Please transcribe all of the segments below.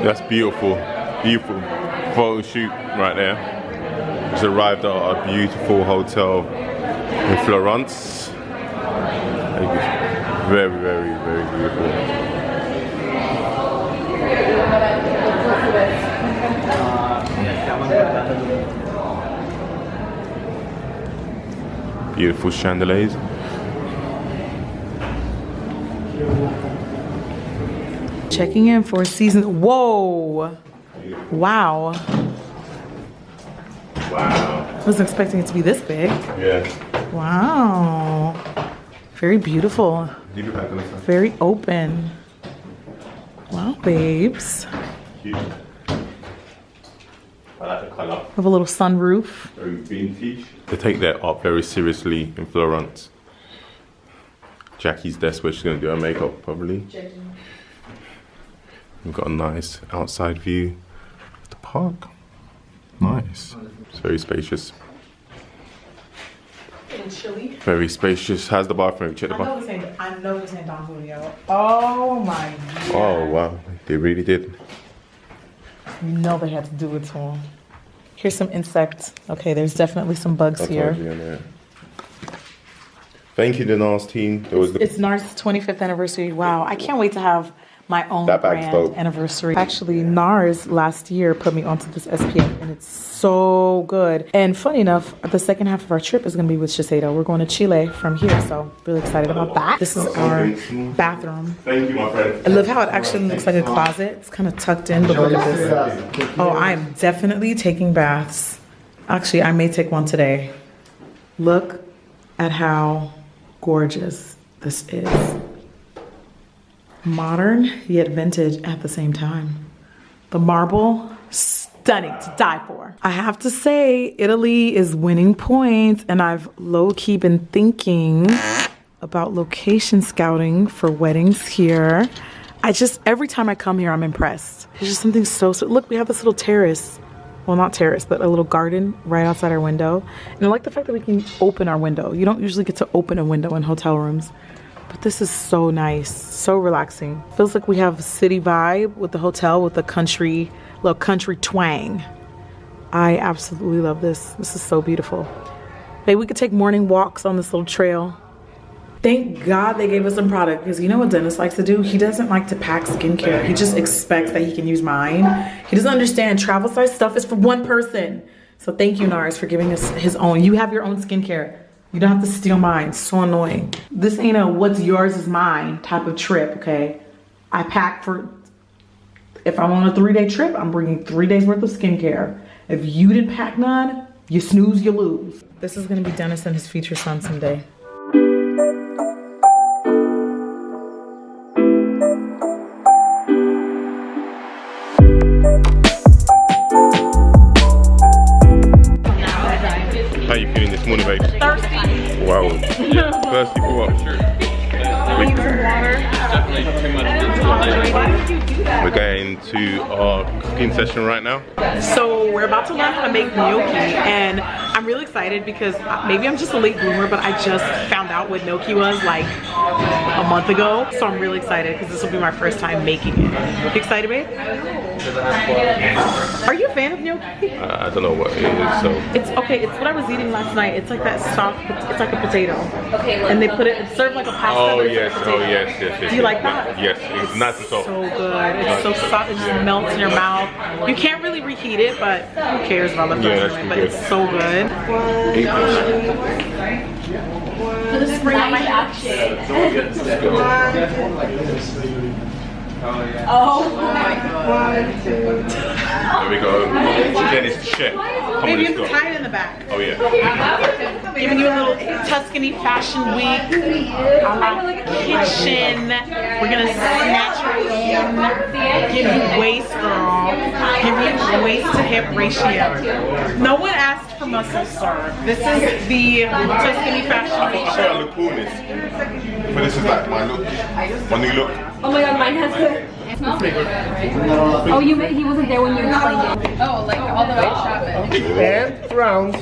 That's beautiful, beautiful photo shoot right there. Just arrived at a beautiful hotel in Florence. Very, very, very beautiful. Beautiful chandeliers. Checking in for season. Whoa! Wow. Wow. I wasn't expecting it to be this big. Yeah. Wow. Very beautiful. Very open. Wow, babes. Cute. I like the colour. Have a little sunroof. Very vintage. They take their art very seriously in Florence. Jackie's desk where she's going to do her makeup, probably. We've got a nice outside view of the park. Nice. It's very spacious. And chilly. Very spacious. How's the bathroom? Check the bathroom. I know this ain't Don Julio. Oh my God. Oh wow, they really did. You know they had to do it to him. Here's some insects. Okay, there's definitely some bugs here. Thank you, the NARS team. It's NARS' 25th anniversary. Wow, I can't wait to have my own brand anniversary. Actually, NARS last year put me onto this SPF and it's so good. And funny enough, the second half of our trip is gonna be with Shiseido. We're going to Chile from here, so really excited about that. This is our bathroom. Thank you, my friend. I love how it actually looks like a closet. It's kind of tucked in, but look at this. Oh, I'm definitely taking baths. Actually, I may take one today. Look at how gorgeous this is. Modern yet vintage at the same time. The marble, stunning to die for. I have to say, Italy is winning points, and I've low-key been thinking about location scouting for weddings here. Every time I come here, I'm impressed. There's just something so, look, we have this little terrace. Well, not terrace, but a little garden right outside our window. And I like the fact that we can open our window. You don't usually get to open a window in hotel rooms. But this is so nice, so relaxing. Feels like we have a city vibe with the hotel with the little country twang. I absolutely love this. This is so beautiful. Maybe we could take morning walks on this little trail. Thank God they gave us some product, because you know what Dennis likes to do? He doesn't like to pack skincare. He just expects that he can use mine. He doesn't understand travel size stuff is for one person. So thank you, NARS, for giving us his own. You have your own skincare. You don't have to steal mine. It's so annoying. This ain't a what's yours is mine type of trip, okay? I pack for, if I'm on a 3-day trip, I'm bringing 3 days worth of skincare. If you didn't pack none, you snooze, you lose. This is gonna be Dennis and his future son someday. How you feeling this morning, babe? Thirsty. Wow. Thirsty for what? Need some water. We're going to our cooking session right now. So we're about to learn how to make gnocchi, and I'm really excited because maybe I'm just a late bloomer, but I just found out what gnocchi was like a month ago. So I'm really excited because this will be my first time making it. You excited, babe? Are you a fan of gnocchi? I don't know what it is, so. It's okay, it's what I was eating last night. It's like that soft, it's like a potato. And they put it, it's served like a pasta. Oh yes, oh yes, yes, yes. Do you like that? Yes, it's nice and soft. So good. It's so soft, it just melts in your mouth. You can't really reheat it, but who cares about the first but it's so good. Just bring out my action. Oh my God. There we go. Dennis, chef. Maybe you can tie it in the back. Oh yeah. Giving you a little Tuscany fashion week. A la kitchen. We're gonna snatch her in. Give you waist, girl. Give you waist to hip ratio. No one asked for muscle, sir. This is the Tuscany fashion week. I thought I looked cool in this. But this is like my look. My new look. Oh my God, mine has the. Oh, he wasn't there when you explained it. Oh, like all the way to Chapman. And round.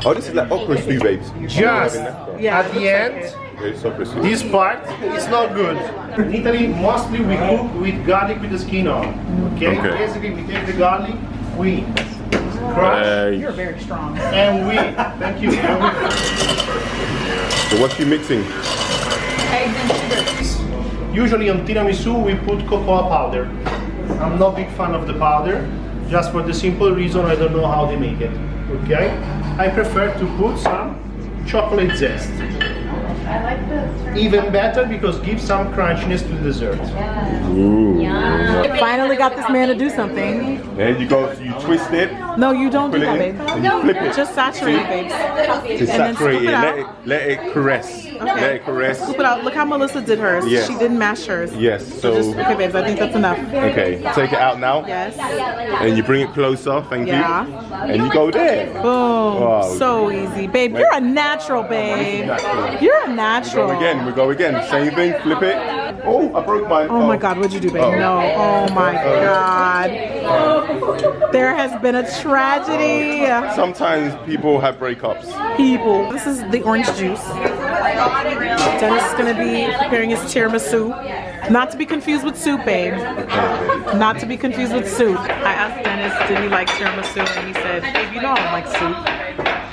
Oh, this is like okra stew, babes. Just at the end, It's so crispy. This part is not good. In Italy, mostly we cook with garlic with the skin on. Okay? Okay. Basically, we take the garlic, we crush, You're very strong. and we, thank you, and we So what's you mixing? Eggs and sugar. usually on tiramisu we put cocoa powder. I'm not big fan of the powder, just for the simple reason I don't know how they make it. Okay? I prefer to put some chocolate zest. Even better because gives some crunchiness to the dessert. Ooh. Finally got this man to do something. Then you go, you twist it, No, you don't do pull that, it in, babe. and you flip it. Just saturate it, babes. To then saturate scoop it, it out. let it caress. Let it caress. Scoop it out. Look how Melissa did hers. Yes. She didn't mash hers. Yes, so, Okay, babes, I think that's enough. okay, take it out now. Yes. And you bring it closer, thank Yeah. you. And you go there. Boom. Wow. So easy. Babe, you're a natural, babe. You're a natural. We go again. Same thing, flip it. Oh, I broke mine. Oh my God, what'd you do, babe? Oh. No. Oh my God. There has been a tragedy. Sometimes people have breakups. People. This is the orange juice. Dennis is going to be preparing his tiramisu. Not to be confused with soup, babe. Not to be confused with soup. I asked Dennis, did he like tiramisu? And he said, babe, you know I don't like soup.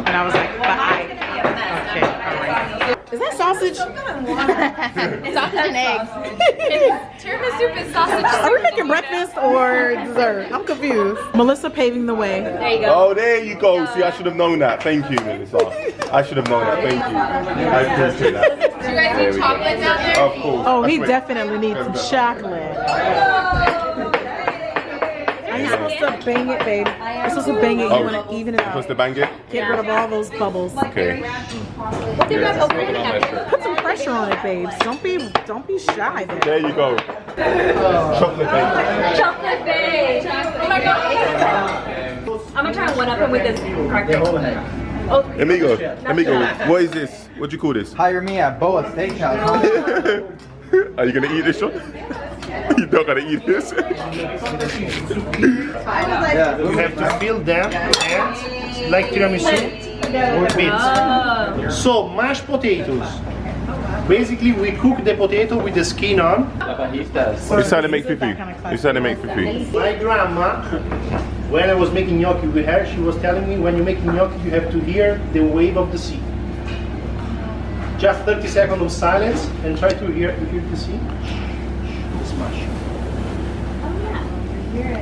And I was like, but okay, all right. Is that sausage? Sausage and eggs. Tiramisu is sausage. Are we making breakfast or dessert? I'm confused. Melissa paving the way. There you go. Oh, there you go. See, I should have known that. Thank you, Melissa. I should have known that. Thank you. I appreciate that. Do you guys There need we chocolate down there? Of course. Oh, he That's right. definitely needs some chocolate. You're supposed to bang it, babe. You're supposed to bang it. You Oh, want to even it supposed out. to bang it? Get rid of all those bubbles. Okay. What did you guys open it? Put some pressure on it, babes. Don't be shy there. There you go. Chocolate bang. Chocolate bake. Oh my god. I'm gonna try and one up him with this cracker. Amigo, what is this? What do you call this? Hire me at Boa Steakhouse. Are you gonna eat this, Sean? You're not gonna eat this? Yeah, You have to fill them and like tiramisu or bits. So mashed potatoes. Basically, we cook the potato with the skin on. Which side to make fufu? Which side to make fufu? My grandma, when I was making gnocchi with her, she was telling me when you make gnocchi, you have to hear the wave of the sea. Just 30 seconds of silence and try to hear the sea. Smash.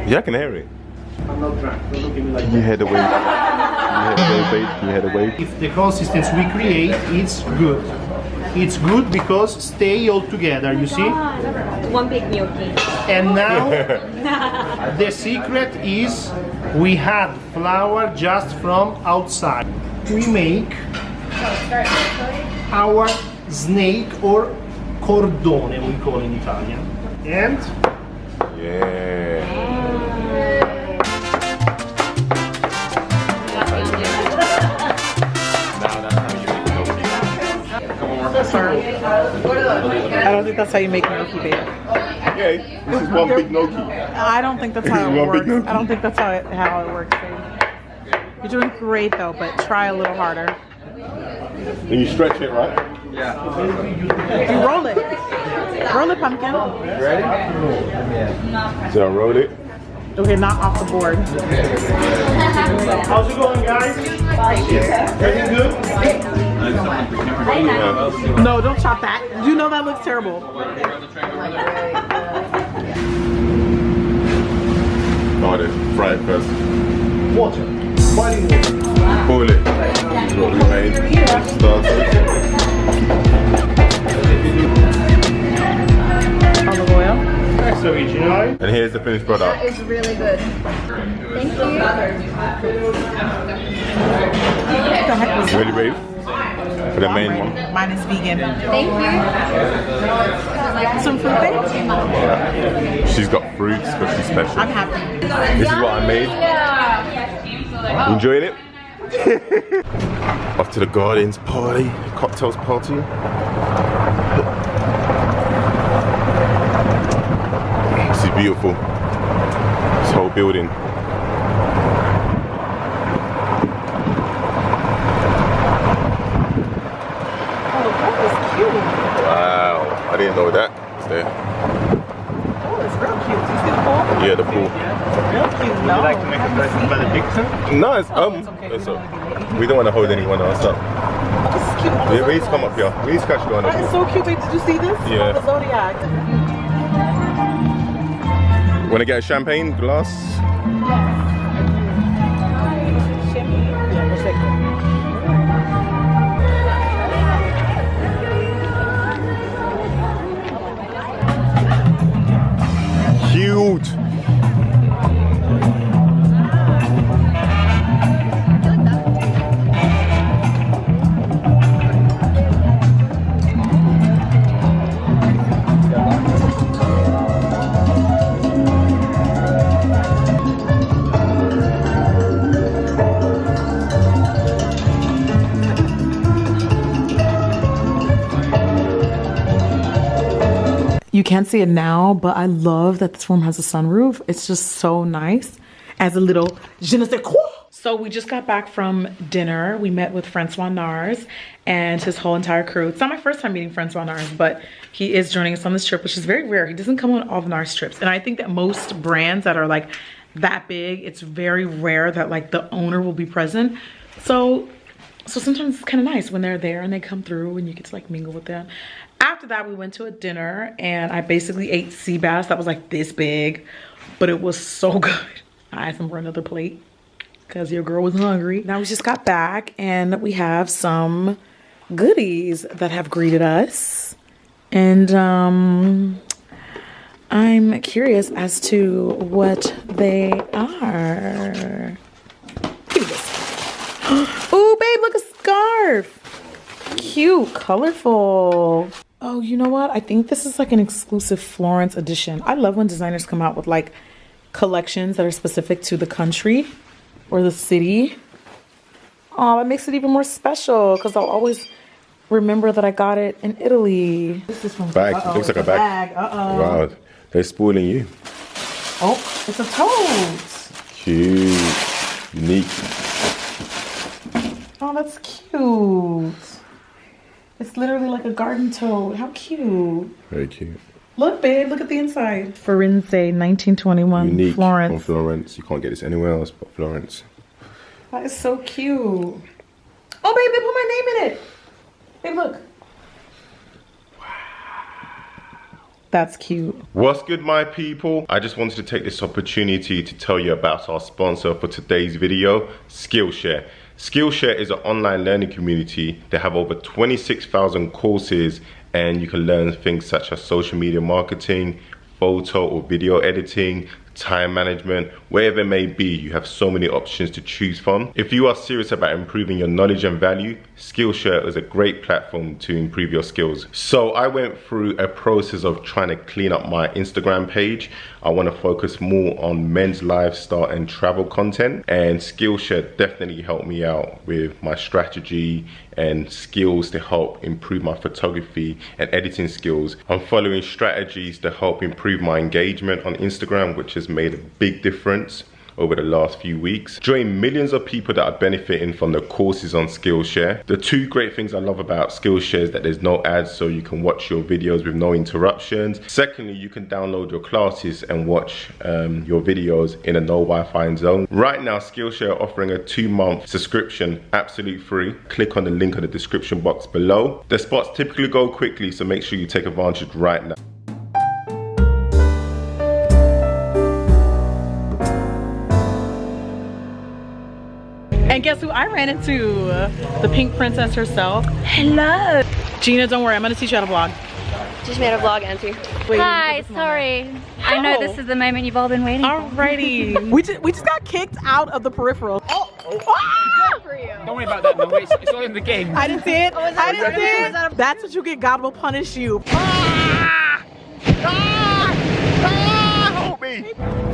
Yeah, I can hear it. I'm not drunk. Don't look at me like You that. hear the wave. You hear the wave, babe. You hear the wave. If the consistency we create, it's good. It's good because stay all together, you see? One big gnocchi. And now the secret is we had flour just from outside. We make our snake or cordone, we call in Italian. And Yeah. I don't think that's how you make gnocchi, babe. Yeah, this is one big gnocchi. I don't think that's how One it big works. gnocchi. I don't think that's how it works, babe. You're doing great though, but try a little harder. And you stretch it, right? You roll it. Roll it, pumpkin. Ready? So I roll it. Okay, not off the board. how's it going, guys? Everything good? No, don't chop that. You know that looks terrible. Oh, they fry it first. Water. Boiling water. Boil it. This is what we made. Olive oil. That's original. And here's the finished product. It's really good. Thank you. What the heck was You ready, babe? For the main one. Mine is vegan. Thank you. Some fruit, babe? She's got fruits because she's special. I'm happy. This is what I made. You enjoying it? Off to the gardens party, cocktails party. This is beautiful. This whole building. Oh, that is cute. didn't know that. It's there. Oh, it's real cute. Do you see the pool? Yeah, the pool. Real cute. Would you like to make a benediction? No, it's okay. it's we don't want to hold anyone else up. Oh, this is cute. On the Yeah, please Zodiac. come up here. Please catch you on That is so cute, babe. Did you see this? Yeah. On the Zodiac. Want to get a champagne glass? Cute. You can't see it now, but I love that this room has a sunroof. It's just so nice as a little je ne sais quoi. So we just got back from dinner. We met with Francois Nars and his whole entire crew. It's not my first time meeting Francois Nars, but he is joining us on this trip, which is very rare. He doesn't come on all of Nars trips. And I think that most brands that are like that big, it's very rare that like the owner will be present. So sometimes it's kind of nice when they're there and they come through and you get to like mingle with them. After that, we went to a dinner and I basically ate sea bass that was like this big, but it was so good. I asked him for another plate because your girl was hungry. Now we just got back and we have some goodies that have greeted us. And I'm curious as to what they are. Give me this. Ooh, babe, look, a scarf. Cute, colorful. Oh, you know what? I think this is like an exclusive Florence edition. I love when designers come out with like collections that are specific to the country or the city. Oh, that makes it even more special because I'll always remember that I got it in Italy. This is from Bag. Looks like a bag. Wow, they're spoiling you. Oh, it's a tote. Cute. Unique. Oh, that's cute. It's literally like a garden toad. How cute. Very cute. Look, babe, look at the inside. Firenze, 1921, Unique Florence. from Florence. You can't get this anywhere else but Florence. That is so cute. Oh, babe, they put my name in it. Babe, look. That's cute. What's good, my people? I just wanted to take this opportunity to tell you about our sponsor for today's video, Skillshare. Skillshare is an online learning community. They have over 26,000 courses and you can learn things such as social media marketing, photo or video editing, time management, wherever it may be. You have so many options to choose from. If you are serious about improving your knowledge and value, Skillshare is a great platform to improve your skills. So I went through a process of trying to clean up my Instagram page. I want to focus more on men's lifestyle and travel content, and Skillshare definitely helped me out with my strategy and skills to help improve my photography and editing skills. I'm following strategies to help improve my engagement on Instagram, which has made a big difference over the last few weeks. Join millions of people that are benefiting from the courses on Skillshare. The two great things I love about Skillshare is that there's no ads, so you can watch your videos with no interruptions. Secondly, you can download your classes and watch your videos in a no Wi-Fi zone. Right now, Skillshare are offering a 2-month subscription, absolutely free. Click on the link in the description box below. The spots typically go quickly, so make sure you take advantage right now. And guess who I ran into? The pink princess herself. Hello. Gina, don't worry, I'm gonna teach you how to vlog. Teach me how to vlog, Auntie. Wait, Hi, sorry. I know this is the moment you've all been waiting for. Alrighty. we just got kicked out of the peripheral. Oh. Ah! For you. Don't worry about that, no, it's all in the game. I didn't see it. I didn't see it. That's what you get. God will punish you. Ah! Ah! Help me!